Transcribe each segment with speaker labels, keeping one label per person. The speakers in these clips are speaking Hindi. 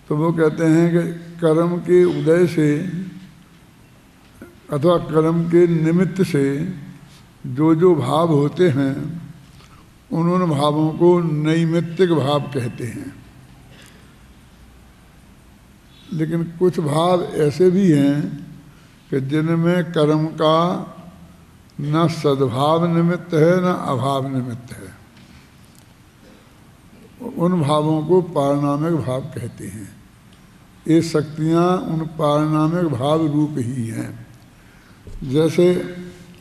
Speaker 1: तो वो कहते हैं कि कर्म के उदय से अथवा कर्म के निमित्त से जो जो भाव होते हैं उन भावों को नैमित्तिक भाव कहते हैं। लेकिन कुछ भाव ऐसे भी हैं कि जिनमें कर्म का न सद्भाव निमित्त है न अभाव निमित्त है, उन भावों को पारणामिक भाव कहते हैं। ये शक्तियाँ उन पारणामिक भाव रूप ही हैं। जैसे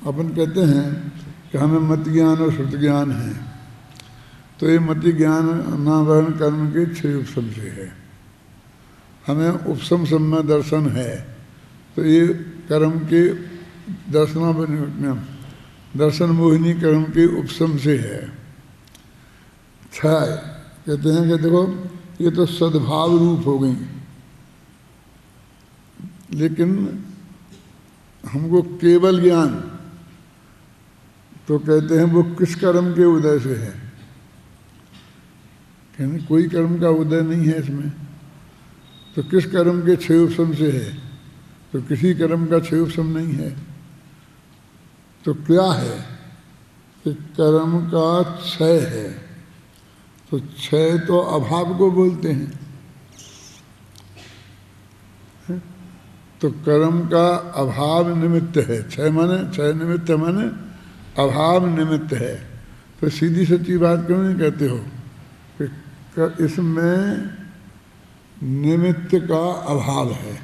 Speaker 1: अपन कहते हैं कि हमें मति ज्ञान और श्रुति ज्ञान है, तो ये मति ज्ञान नावरण कर्म के 6 उपशम से है। हमें उपशम सम्य दर्शन है, तो ये कर्म के दर्शन मोहिनी कर्म के उपशम से है। 6 कहते हैं कि देखो ये तो सद्भाव रूप हो गई, लेकिन हमको केवल ज्ञान तो कहते हैं वो किस कर्म के उदय से है। कहने कोई कर्म का उदय नहीं है इसमें, तो किस कर्म के 6 उपशम से है? तो किसी कर्म का 6 उपशम नहीं है। तो क्या है कि कर्म का क्षय है, तो क्षय तो अभाव को बोलते हैं। तो कर्म का अभाव निमित्त है, क्षय निमित्त माने अभाव निमित्त है। तो सीधी सच्ची बात क्यों नहीं कहते हो कि इसमें निमित्त का अभाव है?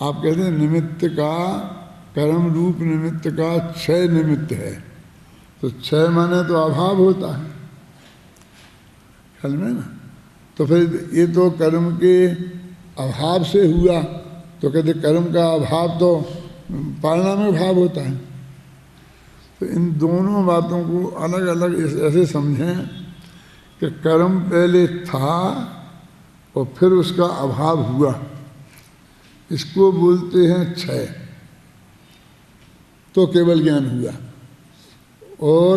Speaker 1: आप कहते हैं निमित्त का, कर्म रूप निमित्त का क्षय निमित्त है, तो क्षय माने तो अभाव होता है, ख्याल में ना। तो फिर ये तो कर्म के अभाव से हुआ, तो कहते कर्म का अभाव तो पारणामिक भाव होता है। तो इन दोनों बातों को अलग अलग ऐसे समझें कि कर्म पहले था और फिर उसका अभाव हुआ, इसको बोलते हैं क्षय। तो केवल ज्ञान हुआ, और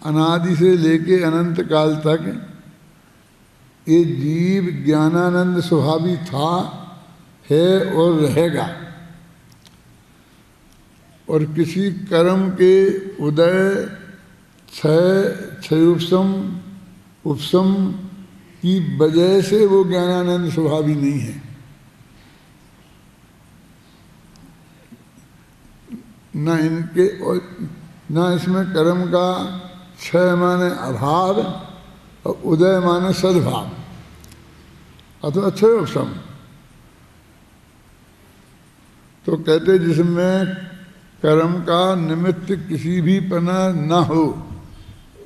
Speaker 1: अनादि से लेके अनंत काल तक ये जीव ज्ञानानंद स्वभावी था, है और रहेगा। और किसी कर्म के उदय क्षय उपशम की वजह से वो ज्ञानानंद स्वभावी नहीं है। ना इनके और ना इसमें कर्म का क्षय माने अभाव और उदय माने सद्भाव अथवा क्षय उपशम। तो कहते जिसमें कर्म का निमित्त किसी भी पना ना हो,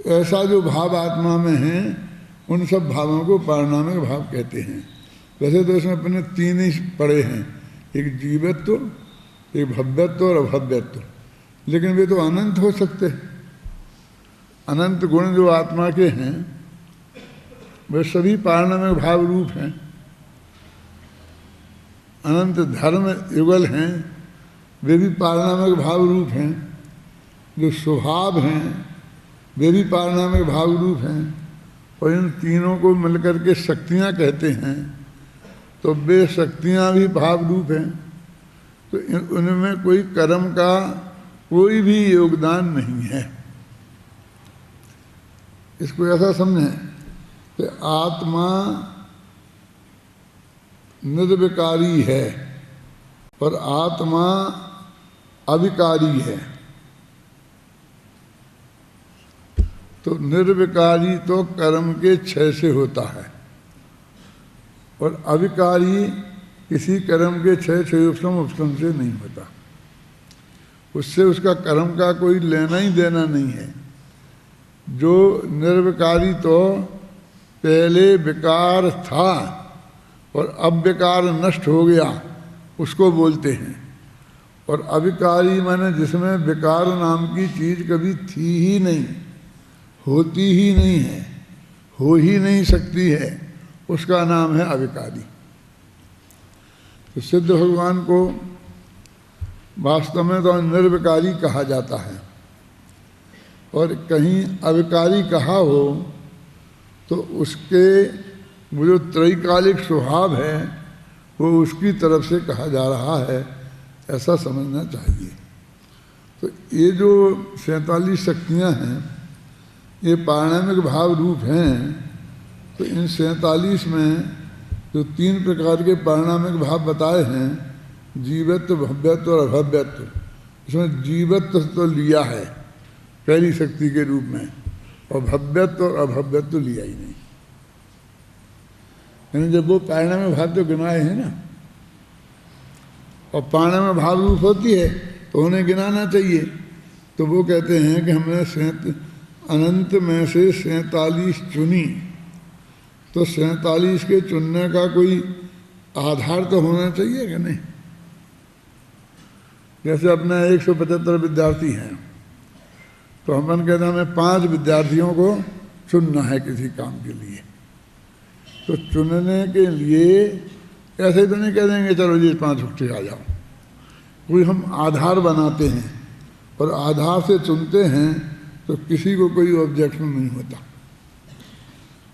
Speaker 1: ऐसा जो भाव आत्मा में है, उन सब भावों को पारणामिक भाव कहते हैं। वैसे तो इसमें अपने 3 ही पड़े हैं, एक जीवत्व, एक भव्यत्व और अभव्यत्व, लेकिन वे तो अनंत हो सकते हैं। अनंत गुण जो आत्मा के हैं वे सभी पारणामिक भाव रूप हैं। अनंत धर्म युगल हैं, वे भी पारणामिक भाव रूप हैं। जो स्वभाव हैं वे भी पारणामिक भाव रूप हैं। और इन तीनों को मिलकर के शक्तियाँ कहते हैं, तो वे शक्तियाँ भी भाव रूप हैं। तो उनमें कोई कर्म का कोई भी योगदान नहीं है। इसको ऐसा समझें कि आत्मा निर्विकारी है और आत्मा अविकारी है। तो निर्विकारी तो कर्म के क्षय से होता है, और अविकारी किसी कर्म के क्षय उपशम से नहीं होता। उससे उसका कर्म का कोई लेना ही देना नहीं है। जो निर्विकारी तो पहले विकार था और अब विकार नष्ट हो गया, उसको बोलते हैं। और अविकारी माने जिसमें विकार नाम की चीज़ कभी थी ही नहीं, होती ही नहीं है, हो ही नहीं सकती है, उसका नाम है अविकारी। तो सिद्ध भगवान को वास्तव में तो निर्विकारी कहा जाता है, और कहीं अविकारी कहा हो तो उसके वो जो त्रैकालिक स्वभाव है वो उसकी तरफ से कहा जा रहा है, ऐसा समझना चाहिए। तो ये जो 47 शक्तियाँ हैं ये पारणामिक भाव रूप हैं। तो इन 47 में जो 3 प्रकार के पारणामिक भाव बताए हैं, जीवत्व, भव्यत्व और अभव्यत्व, इसमें जीवत्व तो लिया है पहली शक्ति के रूप में, और भव्यत्व और अभव्यत्व लिया ही नहीं। यानी जब वो पारणामिक भाव तो गिनाए हैं ना, और पारणामिक भाव रूप होती है तो उन्हें गिनाना चाहिए। तो वो कहते हैं कि हमने अनंत में से 47 चुनी, तो 47 के चुनने का कोई आधार तो होना चाहिए कि नहीं। जैसे अपने 175 विद्यार्थी हैं, तो हम कहते हैं हमें 5 विद्यार्थियों को चुनना है किसी काम के लिए। तो चुनने के लिए ऐसे ही तो नहीं कह देंगे चलो जी 5 बच्चे आ जाओ। कोई हम आधार बनाते हैं और आधार से चुनते हैं, तो किसी को कोई ऑब्जेक्शन नहीं होता।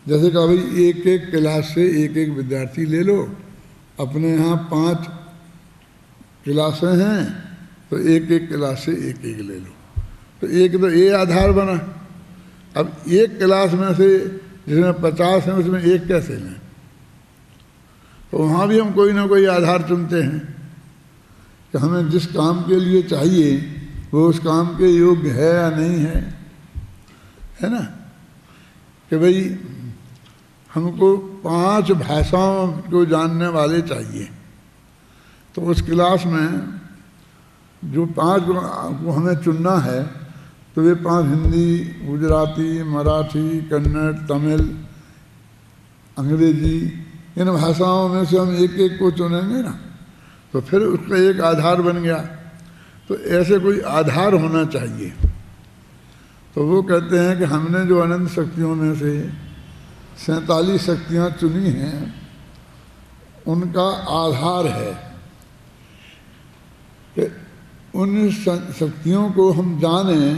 Speaker 1: जैसे कहा भाई एक एक क्लास से एक एक विद्यार्थी ले लो, अपने यहाँ 5 क्लासें हैं तो एक एक क्लास से एक एक ले लो, तो एक तो ये आधार बना। अब एक क्लास में से जिसमें 50 हैं उसमें एक कैसे लें, तो वहाँ भी हम कोई ना कोई आधार चुनते हैं कि हमें जिस काम के लिए चाहिए वो उस काम के योग्य है या नहीं है ना। कि भाई हमको 5 भाषाओं को जानने वाले चाहिए, तो उस क्लास में जो 5 को हमें चुनना है, तो वे 5 हिंदी, गुजराती, मराठी, कन्नड़, तमिल, अंग्रेजी, इन भाषाओं में से हम एक एक को चुनेंगे ना, तो फिर उसका एक आधार बन गया। तो ऐसे कोई आधार होना चाहिए। तो वो कहते हैं कि हमने जो अनंत शक्तियों में से 47 शक्तियाँ चुनी हैं, उनका आधार है कि उन शक्तियों को हम जानें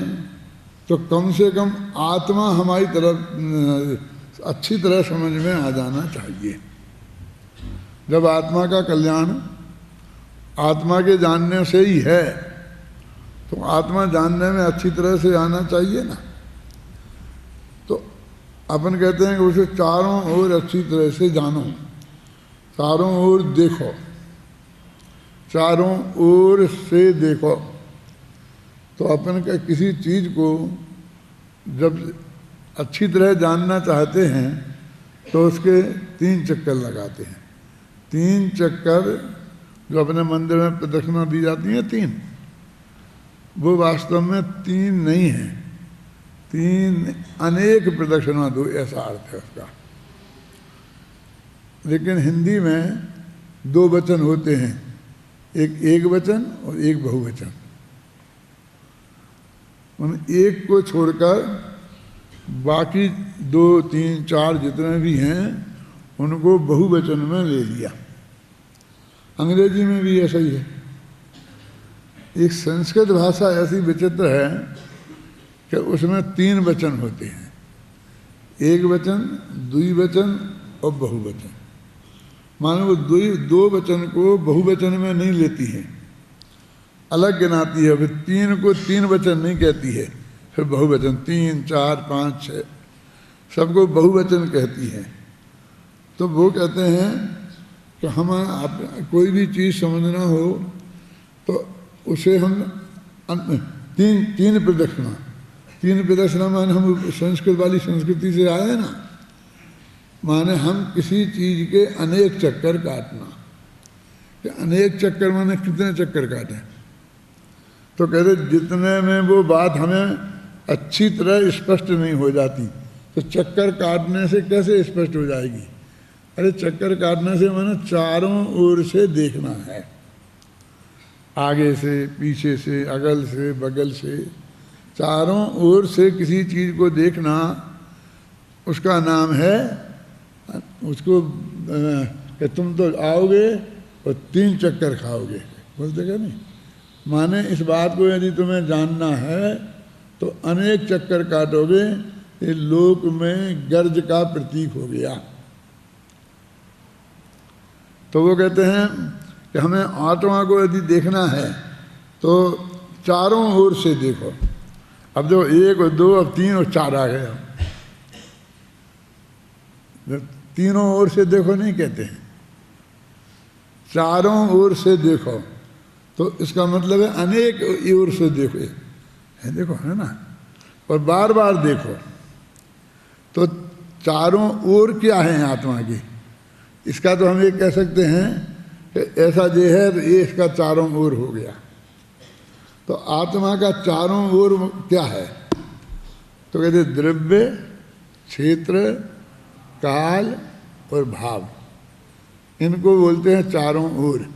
Speaker 1: तो कम से कम आत्मा हमारी तरफ अच्छी तरह समझ में आ जाना चाहिए। जब आत्मा का कल्याण आत्मा के जानने से ही है, तो आत्मा जानने में अच्छी तरह से आना चाहिए ना। तो अपन कहते हैं कि उसे चारों ओर अच्छी तरह से जानो, चारों ओर देखो, चारों ओर से देखो। तो अपन का किसी चीज़ को जब अच्छी तरह जानना चाहते हैं तो उसके 3 चक्कर लगाते हैं। 3 चक्कर जो अपने मंदिर में प्रदक्षिणा दी जाती है 3, वो वास्तव में 3 नहीं है, 3 अनेक प्रदक्षिणा दो, ऐसा अर्थ है उसका। लेकिन हिंदी में 2 वचन होते हैं, एक वचन और एक बहुवचन। उन एक को छोड़कर बाकी 2, 3, 4 जितने भी हैं उनको बहुवचन में ले लिया। अंग्रेजी में भी ऐसा ही है। एक संस्कृत भाषा ऐसी विचित्र है कि उसमें 3 वचन होते हैं, एक वचन, द्विवचन और बहुवचन। मानो वो 2 वचन को बहुवचन में नहीं लेती है, अलग गिनाती है। फिर 3 को 3 वचन नहीं कहती है, फिर बहुवचन 3, 4, 5, 6 सबको बहुवचन कहती है। तो वो कहते हैं कि हम कोई भी चीज़ समझना हो तो उसे हम 3 प्रदक्षिणा, 3 प्रदक्षिणा माने हम संस्कृत वाली संस्कृति से आए ना, माने हम किसी चीज़ के अनेक चक्कर काटना। कि अनेक चक्कर माने कितने चक्कर काटें, तो कहते जितने में वो बात हमें अच्छी तरह स्पष्ट नहीं हो जाती, तो चक्कर काटने से कैसे स्पष्ट हो जाएगी। अरे चक्कर काटने से माने चारों ओर से देखना है, आगे से, पीछे से, अगल से, बगल से, चारों ओर से किसी चीज़ को देखना, उसका नाम है, उसको कि तुम तो आओगे और 3 चक्कर खाओगे, बोलते क्या नहीं। माने इस बात को यदि तुम्हें जानना है तो अनेक चक्कर काटोगे, ये लोक में गर्ज का प्रतीक हो गया। तो वो कहते हैं कि हमें आत्मा को यदि देखना है तो चारों ओर से देखो। अब जो 1 और 2 अब 3 और 4 आ गए। अब तीनों ओर से देखो नहीं कहते हैं, चारों ओर से देखो। तो इसका मतलब है अनेक ओर से देखो, है देखो, है ना, और बार बार देखो। तो चारों ओर क्या है आत्मा की, इसका तो हम ये कह सकते हैं कि ऐसा जो है ये इसका चारों ओर हो गया। तो आत्मा का चारों ओर क्या है, तो कहते द्रव्य, क्षेत्र, काल और भाव, इनको बोलते हैं चारों ओर।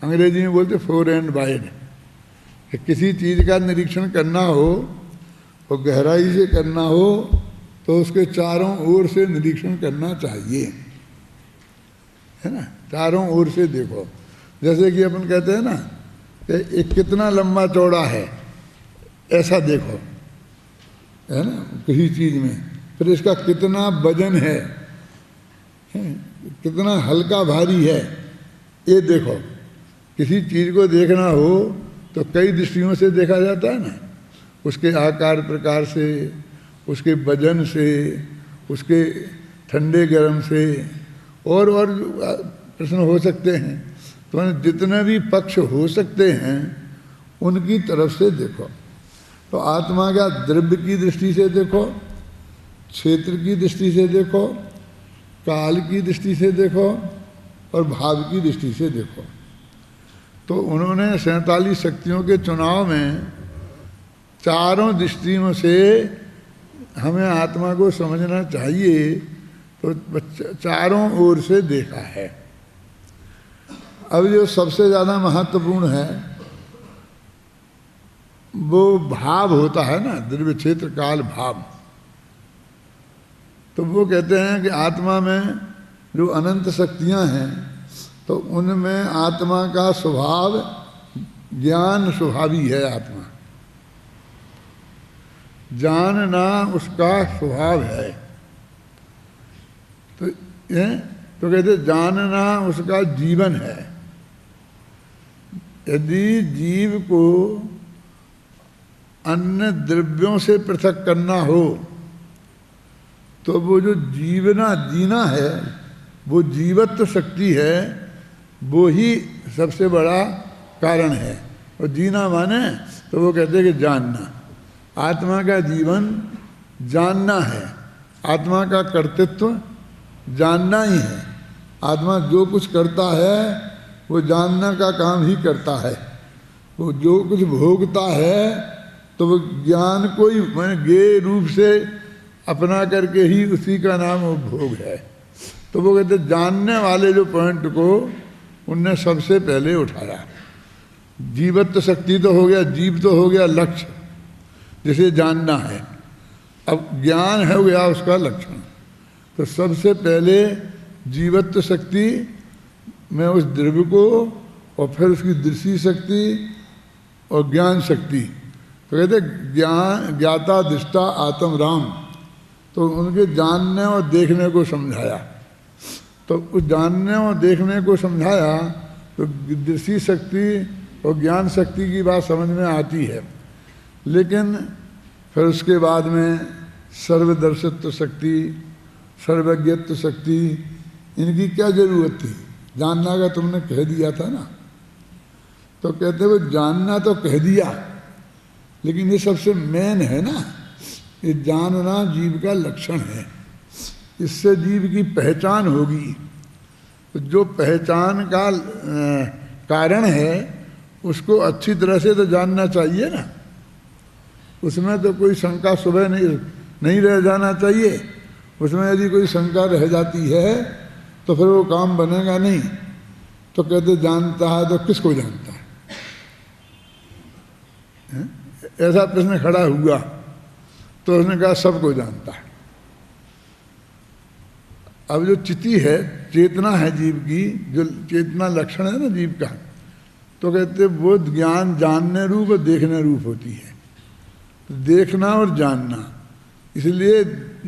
Speaker 1: अंग्रेजी में बोलते फोर एंड वाइड। कि किसी चीज़ का निरीक्षण करना हो और गहराई से करना हो तो उसके चारों ओर से निरीक्षण करना चाहिए, है ना, चारों ओर से देखो। जैसे कि अपन कहते हैं ना कि एक कितना लंबा चौड़ा है, ऐसा देखो, है ना, किसी चीज़ में। फिर इसका कितना वजन है, कितना हल्का भारी है, ये देखो। किसी चीज़ को देखना हो तो कई दृष्टियों से देखा जाता है ना, उसके आकार प्रकार से, उसके वजन से, उसके ठंडे गर्म से, और प्रश्न हो सकते हैं। तो जितने भी पक्ष हो सकते हैं उनकी तरफ से देखो। तो आत्मा का द्रव्य की दृष्टि से देखो, क्षेत्र की दृष्टि से देखो, काल की दृष्टि से देखो और भाव की दृष्टि से देखो। तो उन्होंने 47 शक्तियों के चुनाव में चारों दृष्टियों से हमें आत्मा को समझना चाहिए। तो चारों ओर से देखा है। अब जो सबसे ज़्यादा महत्वपूर्ण है वो भाव होता है ना, द्रव्य, क्षेत्र, काल, भाव। तो वो कहते हैं कि आत्मा में जो अनंत शक्तियां हैं तो उनमें आत्मा का स्वभाव ज्ञान स्वभावी है। आत्मा जानना उसका स्वभाव है। तो कहते जानना उसका जीवन है। यदि जीव को अन्य द्रव्यों से पृथक करना हो तो वो जो जीना है, वो जीवत्व शक्ति है, वो ही सबसे बड़ा कारण है। और जीना माने तो वो कहते हैं कि जानना। आत्मा का जीवन जानना है, आत्मा का कर्तृत्व जानना ही है। आत्मा जो कुछ करता है वो जानना का काम ही करता है। वो जो कुछ भोगता है तो वो ज्ञान को ही ज्ञेय रूप से अपना करके ही उसी का नाम वो भोग है। तो वो कहते जानने वाले जो पॉइंट को उनने सबसे पहले उठाया। जीवत्व शक्ति तो हो गया, जीव तो हो गया लक्ष्य जिसे जानना है। अब ज्ञान है गया उसका लक्षण। तो सबसे पहले जीवत्व शक्ति में उस द्रव्य को, और फिर उसकी दृष्टि शक्ति और ज्ञान शक्ति। तो कहते ज्ञान ज्ञाता दृष्टा आत्म राम। तो उनके जानने और देखने को समझाया। तो उस जानने और देखने को समझाया तो दृष्टि शक्ति और ज्ञान शक्ति की बात समझ में आती है। लेकिन फिर उसके बाद में सर्वदर्शित्व शक्ति, सर्वज्ञत्व शक्ति, इनकी क्या जरूरत थी? जानना का तुमने कह दिया था ना। तो कहते वो जानना तो कह दिया, लेकिन ये सबसे मेन है ना। ये जानना जीव का लक्षण है, इससे जीव की पहचान होगी। तो जो पहचान का कारण है उसको अच्छी तरह से तो जानना चाहिए ना। उसमें तो कोई शंका सुबह नहीं रह जाना चाहिए। उसमें यदि कोई शंका रह जाती है तो फिर वो काम बनेगा नहीं। तो कहते जानता है तो किसको जानता है? ऐसा प्रश्न खड़ा हुआ तो उसने कहा सबको जानता है। अब जो चिति है, चेतना है जीव की, जो चेतना लक्षण है ना जीव का, तो कहते वो ज्ञान जानने रूप और देखने रूप होती है। तो देखना और जानना, इसलिए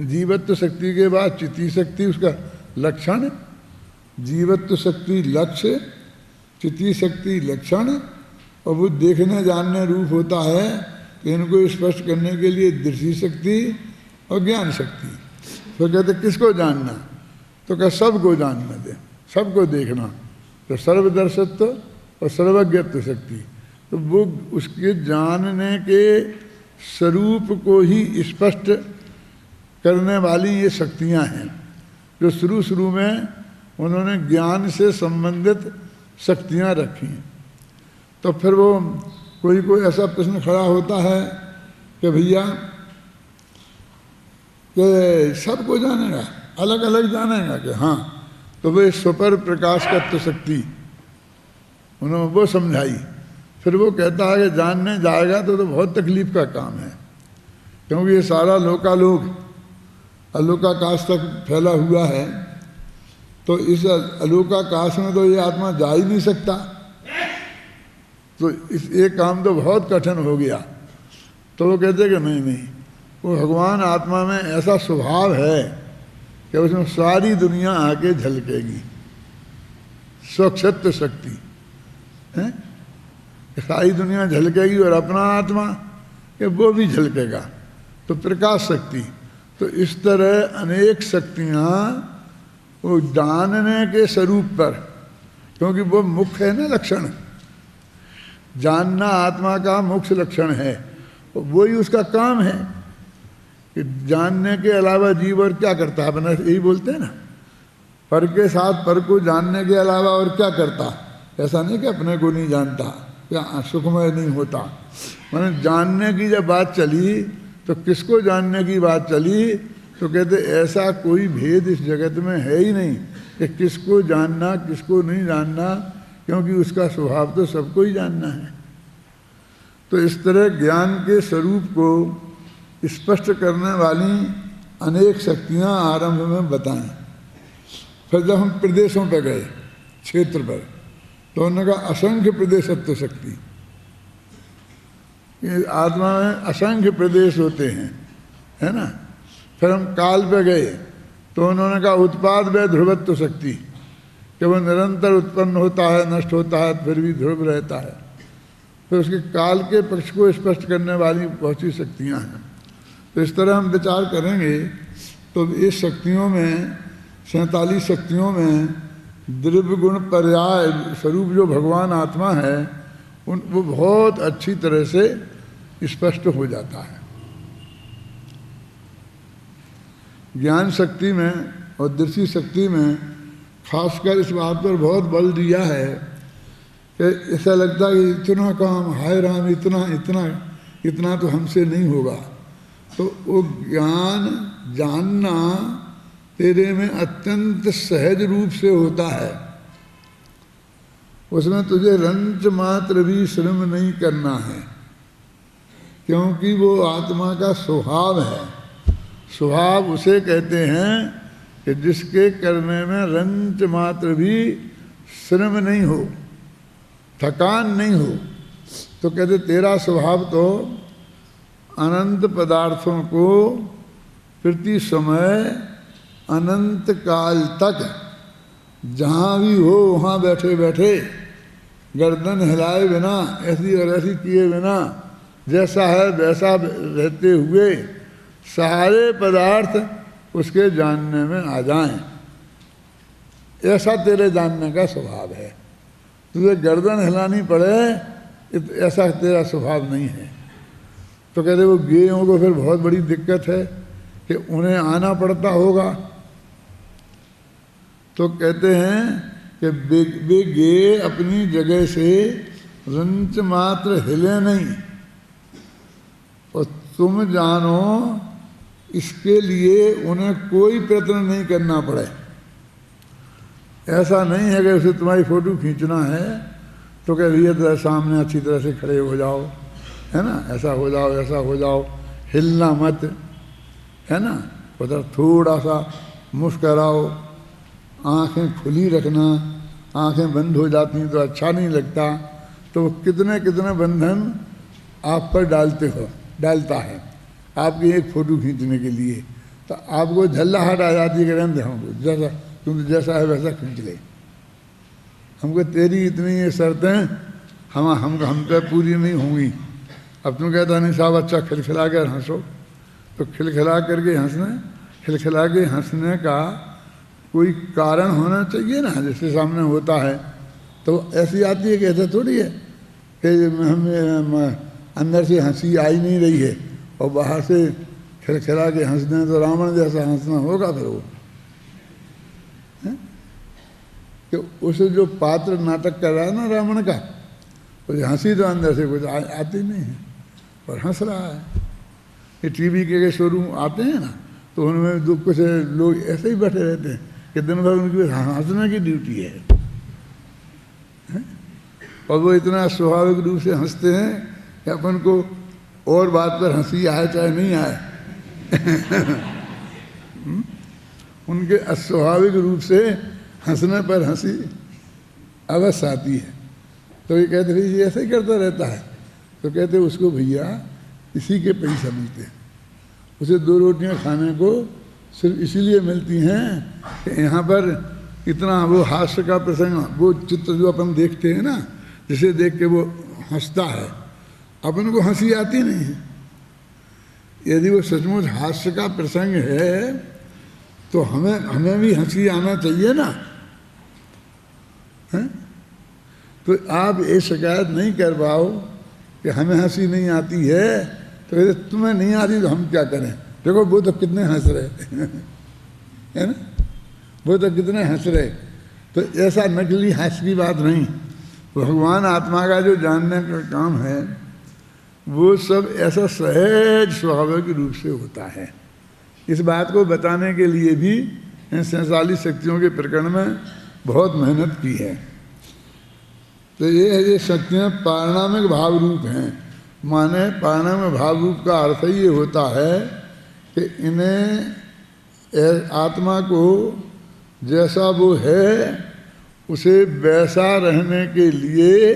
Speaker 1: जीवत्व शक्ति के बाद चिति शक्ति उसका लक्षण जीवत्व शक्ति लक्ष्य, चिति शक्ति लक्षण, और वो देखने जानने रूप होता है। तो इनको स्पष्ट करने के लिए दृष्टि शक्ति और ज्ञान शक्ति। तो कहते किसको जानना? तो क्या सबको जानना दे, सबको देखना। तो सर्वदर्शत्व और सर्वज्ञत्व शक्ति, तो वो उसके जानने के स्वरूप को ही स्पष्ट करने वाली ये शक्तियां हैं, जो शुरू शुरू में उन्होंने ज्ञान से संबंधित शक्तियां रखी। तो फिर वो कोई ऐसा प्रश्न खड़ा होता है कि भैया कि सबको जानेगा, अलग अलग जानेगा कि हाँ, तो वो सुपर प्रकाश तत्व शक्ति उन्होंने वो समझाई। फिर वो कहता है कि जानने जाएगा तो बहुत तकलीफ का काम है, क्योंकि ये सारा लोकालोक अलोकाकाश तक फैला हुआ है। तो इस अलोकाकाश में तो ये आत्मा जा ही नहीं सकता। तो इस एक काम तो बहुत कठिन हो गया। तो वो कहते कि नहीं, वो भगवान आत्मा में ऐसा स्वभाव है कि उसमें सारी दुनिया आके झलकेगी, स्वक्षत्व शक्ति है, सारी दुनिया झलकेगी और अपना आत्मा कि वो भी झलकेगा। तो प्रकाश शक्ति, तो इस तरह अनेक शक्तियाँ वो जानने के स्वरूप पर, क्योंकि वो मुख्य है ना लक्षण, जानना आत्मा का मुख्य लक्षण है, वही उसका काम है कि जानने के अलावा जीव और क्या करता है। अपना यही बोलते हैं ना, पर के साथ पर को जानने के अलावा और क्या करता। ऐसा नहीं कि अपने को नहीं जानता या सुखमय नहीं होता। मैंने जानने की जब बात चली तो किसको जानने की बात चली, तो कहते ऐसा कोई भेद इस जगत में है ही नहीं कि किसको जानना किसको नहीं जानना, क्योंकि उसका स्वभाव तो सबको ही जानना है। तो इस तरह ज्ञान के स्वरूप को स्पष्ट करने वाली अनेक शक्तियाँ आरंभ में बताएं। फिर जब हम प्रदेशों पर गए, क्षेत्र पर, तो उन्होंने कहा असंख्य प्रदेशत्व शक्ति। ये आत्मा में असंख्य प्रदेश होते हैं, है ना। फिर हम काल पे गए तो उन्होंने कहा उत्पाद व ध्रुवत्व शक्ति, कि वो निरंतर उत्पन्न होता है, नष्ट होता है, फिर भी ध्रुव रहता है। फिर उसके काल के पक्ष को स्पष्ट करने वाली बहुत सी शक्तियाँ हैं। तो इस तरह हम विचार करेंगे तो इस शक्तियों में 47 शक्तियों में द्रव्य गुण पर्याय स्वरूप जो भगवान आत्मा है वो बहुत अच्छी तरह से स्पष्ट हो जाता है। ज्ञान शक्ति में और दृष्टि शक्ति में खासकर इस बात पर बहुत बल दिया है कि ऐसा लगता है कि इतना काम, हाय राम, इतना इतना इतना तो हमसे नहीं होगा। तो वो ज्ञान जानना तेरे में अत्यंत सहज रूप से होता है, उसमें तुझे रंच मात्र भी श्रम नहीं करना है, क्योंकि वो आत्मा का स्वभाव है। स्वभाव उसे कहते हैं कि जिसके करने में रंच मात्र भी श्रम नहीं हो, थकान नहीं हो। तो कहते तेरा स्वभाव तो अनंत पदार्थों को प्रति समय अनंत काल तक जहाँ भी हो वहाँ बैठे बैठे गर्दन हिलाए बिना, ऐसी और ऐसी किए बिना, जैसा है वैसा रहते हुए सारे पदार्थ उसके जानने में आ जाएं, ऐसा तेरे जानने का स्वभाव है। तुझे गर्दन हिलानी पड़े ऐसा तेरा स्वभाव नहीं है। तो कहते वो गेयों को फिर बहुत बड़ी दिक्कत है कि उन्हें आना पड़ता होगा। तो कहते हैं कि वे गे अपनी जगह से रंच मात्र हिले नहीं, और तुम जानो इसके लिए उन्हें कोई प्रयत्न नहीं करना पड़े। ऐसा नहीं है कि उसे तुम्हारी फोटो खींचना है तो कह भैया तो सामने अच्छी तरह से खड़े हो जाओ, है ना, ऐसा हो जाओ, ऐसा हो जाओ, हिलना मत, है ना, उधर थोड़ा सा मुस्कराओ, आंखें खुली रखना, आंखें बंद हो जाती हैं तो अच्छा नहीं लगता। तो कितने कितने बंधन आप पर डालता है आपकी एक फ़ोटो खींचने के लिए। तो आपको झल्लाहट आ जाती है कि रहने दे हमको, जैसा तुम जैसा है वैसा खींच ले। हमको तेरी इतनी ये शर्तें हम पे पूरी नहीं होंगी। अब तुम कहता नहीं साहब अच्छा खिलखिला कर हंसो, तो खिलखिला के हंसने का कोई कारण होना चाहिए ना, जिसके सामने होता है। तो ऐसी आती है कि ऐसा थोड़ी है कि हमें अंदर से हंसी आई नहीं रही है और बाहर से खिलखिला के हंस दें, तो रावण जैसा हंसना होगा फिर वो कि उस जो पात्र नाटक कर रहा है ना रावण का, उसे हंसी तो अंदर से कुछ आती नहीं है और हंस रहा है। ये टीवी के शोरूम आते हैं ना, तो उनमें कुछ लोग ऐसे ही बैठे रहते हैं कि दिन भर उनकी हंसने की ड्यूटी है, और वो इतना स्वाभाविक रूप से हंसते हैं कि अपन को और बात पर हंसी आए चाहे नहीं आए उनके अस्वाभाविक रूप से हंसने पर हंसी अवश्य आती है। तो ये कहते भाई ये ऐसे ही करता रहता है। तो कहते उसको भैया इसी के पैसा मिलते हैं, उसे 2 रोटियां खाने को सिर्फ इसीलिए मिलती हैं कि यहाँ पर इतना वो हास्य का प्रसंग, वो चित्र जो अपन देखते हैं ना, जिसे देख के वो हंसता है, अपन को हंसी आती नहीं है। यदि वो सचमुच हास्य का प्रसंग है तो हमें भी हंसी आना चाहिए ना, है? तो आप ये शिकायत नहीं कर पाओ कि हमें हंसी नहीं आती है, तो कहते तुम्हें नहीं आती तो हम क्या करें, देखो वो तो कितने हंस रहे है ना, वो तो कितने हंस रहे। तो ऐसा नकली हंस की बात नहीं, भगवान आत्मा का जो जानने का काम है वो सब ऐसा सहज स्वाभाविक रूप से होता है। इस बात को बताने के लिए भी इन 47 शक्तियों के प्रकरण में बहुत मेहनत की है। तो ये शक्तियाँ पारिणामिक भाव रूप हैं, माने पारिणामिक भाव रूप का अर्थ ही ये होता है कि इन्हें आत्मा को जैसा वो है उसे वैसा रहने के लिए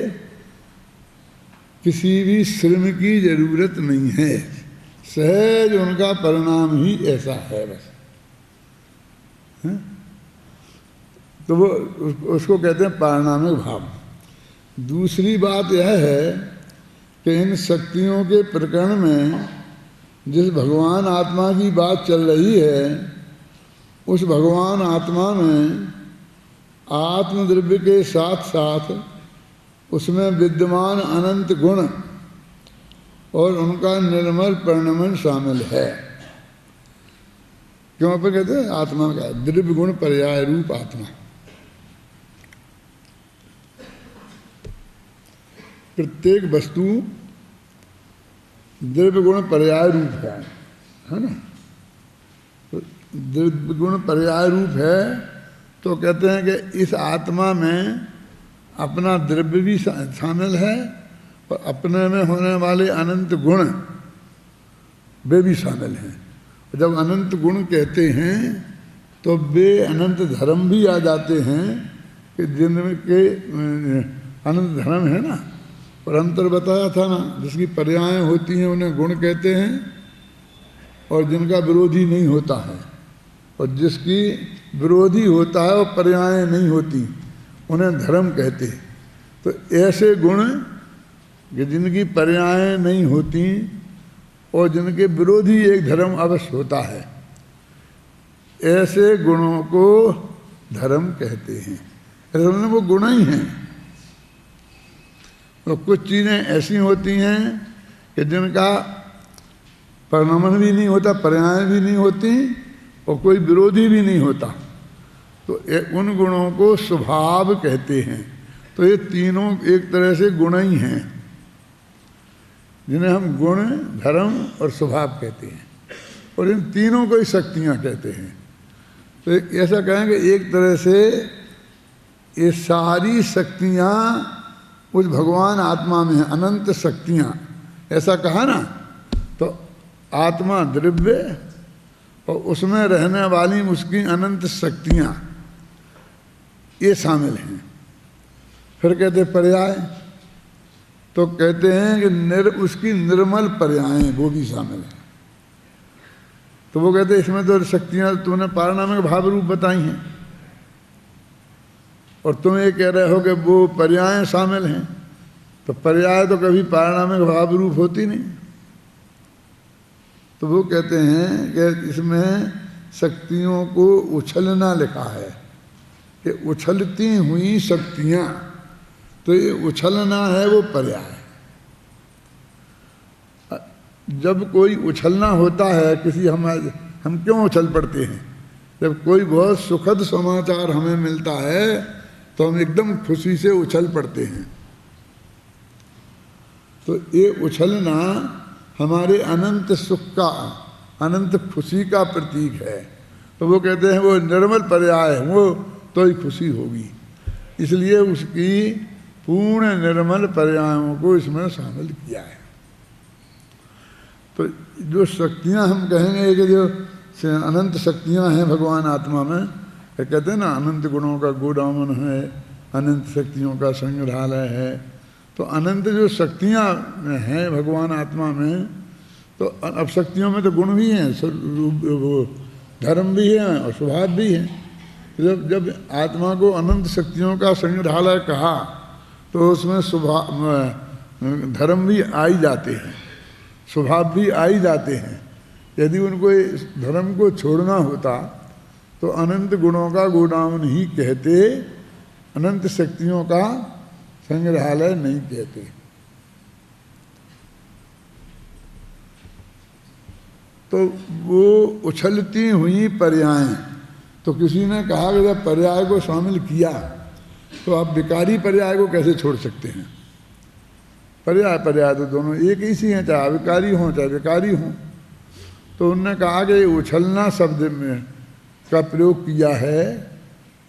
Speaker 1: किसी भी श्रम की जरूरत नहीं है, सहज उनका परिणाम ही ऐसा है बस, है? तो वो उसको कहते हैं पारिणामिक भाव। दूसरी बात यह है कि इन शक्तियों के प्रकरण में जिस भगवान आत्मा की बात चल रही है, उस भगवान आत्मा में आत्मद्रव्य के साथ साथ उसमें विद्यमान अनंत गुण और उनका निर्मल परिणमन शामिल है। क्यों पर कहते हैं आत्मा का द्रव्य गुण पर्याय रूप आत्मा। प्रत्येक वस्तु द्रव्य गुण पर्याय रूप है ना। द्रव्य गुण पर्याय रूप है तो कहते हैं कि इस आत्मा में अपना द्रव्य भी शामिल है और अपने में होने वाले अनंत गुण वे भी शामिल हैं। जब अनंत गुण कहते हैं तो वे अनंत धर्म भी आ जाते हैं कि जिनके अनंत धर्म है ना, और अंतर बताया था ना, जिसकी पर्याय होती हैं उन्हें गुण कहते हैं और जिनका विरोधी नहीं होता है, और जिसकी विरोधी होता है और पर्याय नहीं होती उन्हें धर्म कहते हैं। तो ऐसे गुण कि जिनकी पर्याय नहीं होती और जिनके विरोधी एक धर्म अवश्य होता है, ऐसे गुणों को धर्म कहते हैं। असल में वो गुण ही हैं। तो कुछ चीज़ें ऐसी होती हैं कि जिनका परिणाम भी नहीं होता, पर्याय भी नहीं होती और कोई विरोधी भी नहीं होता, तो उन गुणों को स्वभाव कहते हैं। तो ये तीनों एक तरह से गुण ही हैं जिन्हें हम गुण, धर्म और स्वभाव कहते हैं, और इन तीनों को ही शक्तियाँ कहते हैं। तो ऐसा कहेंगे एक तरह से ये सारी शक्तियाँ उस भगवान आत्मा में हैं, अनंत शक्तियाँ। ऐसा कहा ना, तो आत्मा द्रव्य और उसमें रहने वाली उसकी अनंत शक्तियाँ ये शामिल हैं। फिर कहते पर्याय, तो कहते हैं कि उसकी निर्मल पर्याय वो भी शामिल है। तो वो कहते हैं इसमें तो शक्तियाँ तूने पारिणामिक भाव रूप बताई हैं, और तुम ये कह रहे हो कि वो पर्याय शामिल हैं, तो पर्याय तो कभी पारिणामिक भाव रूप होती नहीं। तो वो कहते हैं कि इसमें शक्तियों को उछलना लिखा है कि उछलती हुई शक्तियां, तो ये उछलना है वो पर्याय। जब कोई उछलना होता है किसी, हम क्यों उछल पड़ते हैं? जब कोई बहुत सुखद समाचार हमें मिलता है तो हम एकदम खुशी से उछल पड़ते हैं। तो ये उछलना हमारे अनंत सुख का, अनंत खुशी का प्रतीक है। तो वो कहते हैं वो निर्मल पर्याय है, वो तो ही खुशी होगी, इसलिए उसकी पूर्ण निर्मल पर्यायों को इसमें शामिल किया है। तो जो शक्तियां हम कहेंगे कि जो अनंत शक्तियां हैं भगवान आत्मा में, कहते हैं ना अनंत गुणों का गोडाउन है, अनंत शक्तियों का संग्रहालय है। तो अनंत जो शक्तियां हैं भगवान आत्मा में, तो अब शक्तियों में तो गुण भी हैं, वो धर्म भी है और स्वभाव भी है। जब आत्मा को अनंत शक्तियों का संग्रहालय कहा तो उसमें स्वभाव धर्म भी आ ही जाते हैं, स्वभाव भी आ ही जाते हैं। यदि उनको इस धर्म को छोड़ना होता तो अनंत गुणों का गोडाउन ही कहते, अनंत शक्तियों का संग्रहालय नहीं कहते। तो वो उछलती हुई पर्याय, तो किसी ने कहा कि जब पर्याय को शामिल किया तो आप विकारी पर्याय को कैसे छोड़ सकते हैं? पर्याय पर्याय तो दोनों एक ही सी हैं, चाहे अविकारी हों चाहे विकारी हों। तो उन्होंने कहा कि उछलना शब्द में का प्रयोग किया है,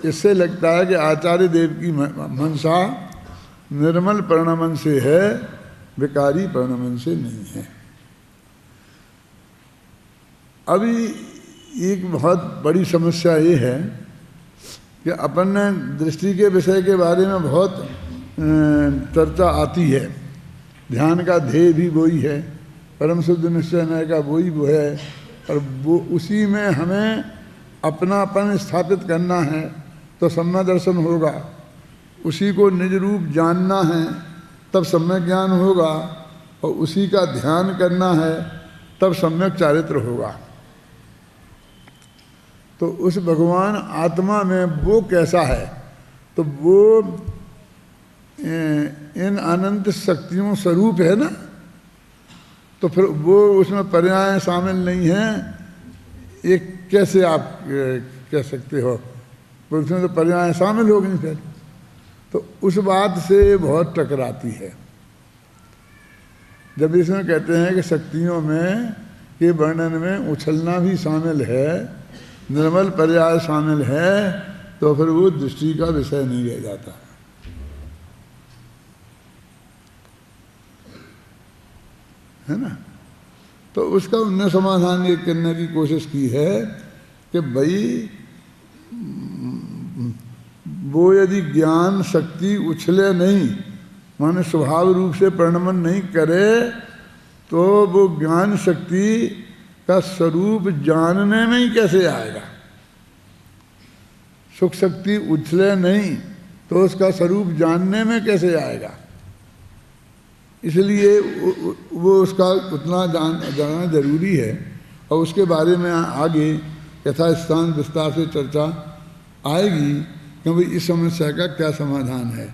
Speaker 1: इससे लगता है कि आचार्य देव की मनसा निर्मल परिणमन से है, विकारी परिणमन से नहीं है। अभी एक बहुत बड़ी समस्या ये है कि अपन ने दृष्टि के विषय के बारे में बहुत चर्चा आती है। ध्यान का ध्येय भी वही है, परम शुद्ध निश्चय नय का वही वो है, और वो उसी में हमें अपनापन स्थापित करना है तो सम्यक दर्शन होगा। उसी को निज रूप जानना है तब सम्यक ज्ञान होगा, और उसी का ध्यान करना है तब सम्यक चारित्र होगा। तो उस भगवान आत्मा में वो कैसा है? तो वो इन अनंत शक्तियों स्वरूप है ना, तो फिर वो उसमें पर्याय शामिल नहीं है, ये कैसे आप कह सकते हो? उसमें तो पर्याय शामिल हो गई फिर, तो उस बात से बहुत टकराती है। जब इसमें कहते हैं कि शक्तियों में के वर्णन में उछलना भी शामिल है, निर्मल पर्याय शामिल है, तो फिर वो दृष्टि का विषय नहीं रह जाता। है ना? तो उसका उनने समाधान ये करने की कोशिश की है कि भाई वो यदि ज्ञान शक्ति उछले नहीं, माने स्वभाव रूप से परिणमन नहीं करे, तो वो ज्ञान शक्ति का स्वरूप जानने में ही कैसे आएगा? सुख शक्ति उछले नहीं तो उसका स्वरूप जानने में कैसे आएगा? इसलिए वो उसका उतना जानना जरूरी है, और उसके बारे में आगे यथास्थान विस्तार से चर्चा आएगी कि भाई इस समस्या का क्या समाधान है।